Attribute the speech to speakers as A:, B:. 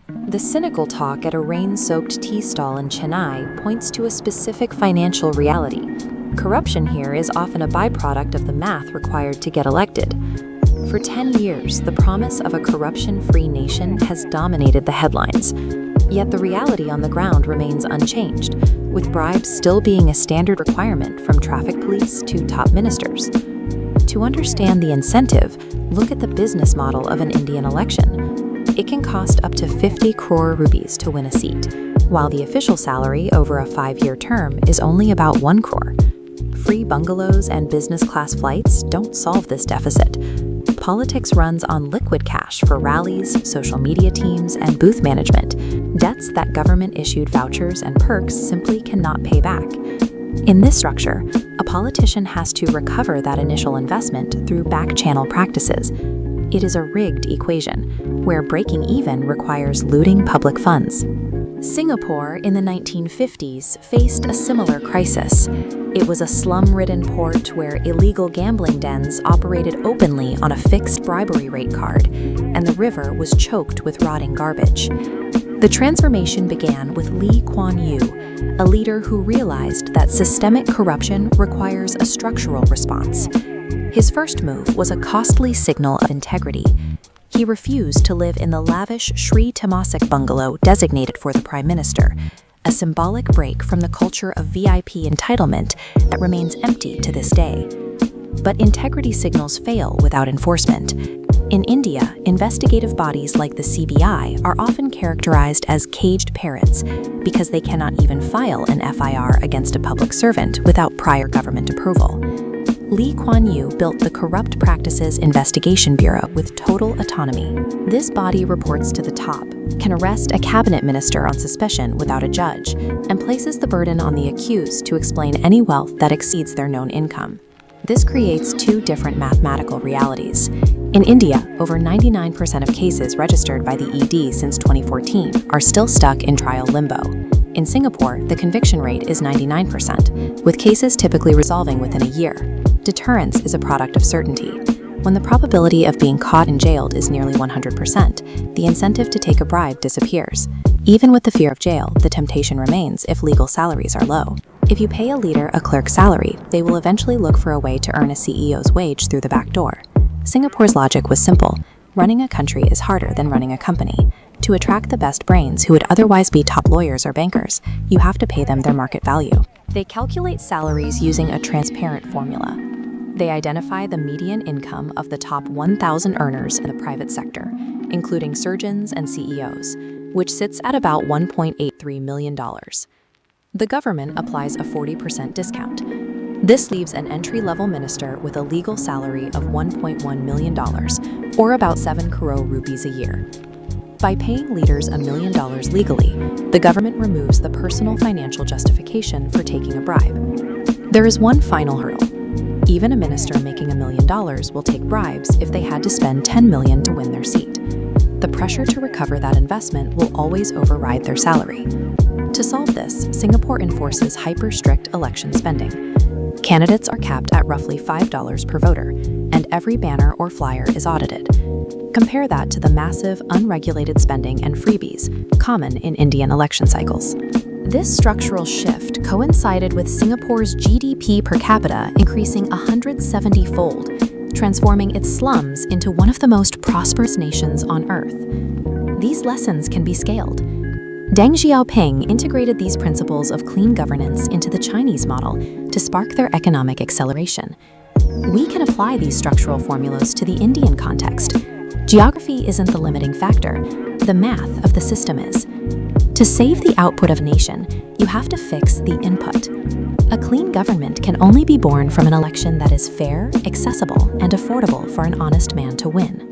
A: The cynical talk at a rain-soaked tea stall in Chennai points to a specific financial reality. Corruption here is often a byproduct of the math required to get elected. For 10 years, the promise of a corruption-free nation has dominated the headlines. Yet the reality on the ground remains unchanged, with bribes still being a standard requirement from traffic police to top ministers. To understand the incentive, look at the business model of an Indian election. It can cost up to 50 crore rupees to win a seat, while the official salary over a 5-year term is only about 1 crore. Free bungalows and business-class flights don't solve this deficit. Politics runs on liquid cash for rallies, social media teams, and booth management, debts that government-issued vouchers and perks simply cannot pay back. In this structure, a politician has to recover that initial investment through back-channel practices. It is a rigged equation, where breaking even requires looting public funds. Singapore in the 1950s faced a similar crisis. It was a slum-ridden port where illegal gambling dens operated openly on a fixed bribery rate card, and the river was choked with rotting garbage. The transformation began with Lee Kuan Yew, a leader who realized that systemic corruption requires a structural response. His first move was a costly signal of integrity. He refused to live in the lavish Sri Temasek bungalow designated for the Prime Minister, a symbolic break from the culture of VIP entitlement that remains empty to this day. But integrity signals fail without enforcement. In India, investigative bodies like the CBI are often characterized as caged parrots because they cannot even file an FIR against a public servant without prior government approval. Lee Kuan Yew built the Corrupt Practices Investigation Bureau with total autonomy. This body reports to the top, can arrest a cabinet minister on suspicion without a judge, and places the burden on the accused to explain any wealth that exceeds their known income. This creates two different mathematical realities. In India, over 99% of cases registered by the ED since 2014 are still stuck in trial limbo. In Singapore, the conviction rate is 99%, with cases typically resolving within a year. Deterrence is a product of certainty. When the probability of being caught and jailed is nearly 100%, the incentive to take a bribe disappears. Even with the fear of jail, the temptation remains if legal salaries are low. If you pay a leader a clerk's salary, they will eventually look for a way to earn a CEO's wage through the back door. Singapore's logic was simple. Running a country is harder than running a company. To attract the best brains who would otherwise be top lawyers or bankers, you have to pay them their market value. They calculate salaries using a transparent formula. They identify the median income of the top 1,000 earners in the private sector, including surgeons and CEOs, which sits at about $1.83 million. The government applies a 40% discount. This leaves an entry-level minister with a legal salary of $1.1 million, or about 7 crore rupees a year. By paying leaders $1 million legally, the government removes the personal financial justification for taking a bribe. There is one final hurdle. Even a minister making $1 million will take bribes if they had to spend $10 million to win their seat. The pressure to recover that investment will always override their salary. To solve this, Singapore enforces hyper-strict election spending. Candidates are capped at roughly $5 per voter, and every banner or flyer is audited. Compare that to the massive, unregulated spending and freebies common in Indian election cycles. This structural shift coincided with Singapore's GDP per capita increasing 170-fold, transforming its slums into one of the most prosperous nations on Earth. These lessons can be scaled. Deng Xiaoping integrated these principles of clean governance into the Chinese model to spark their economic acceleration. We can apply these structural formulas to the Indian context. Geography isn't the limiting factor. The math of the system is. To save the output of a nation, you have to fix the input. A clean government can only be born from an election that is fair, accessible, and affordable for an honest man to win.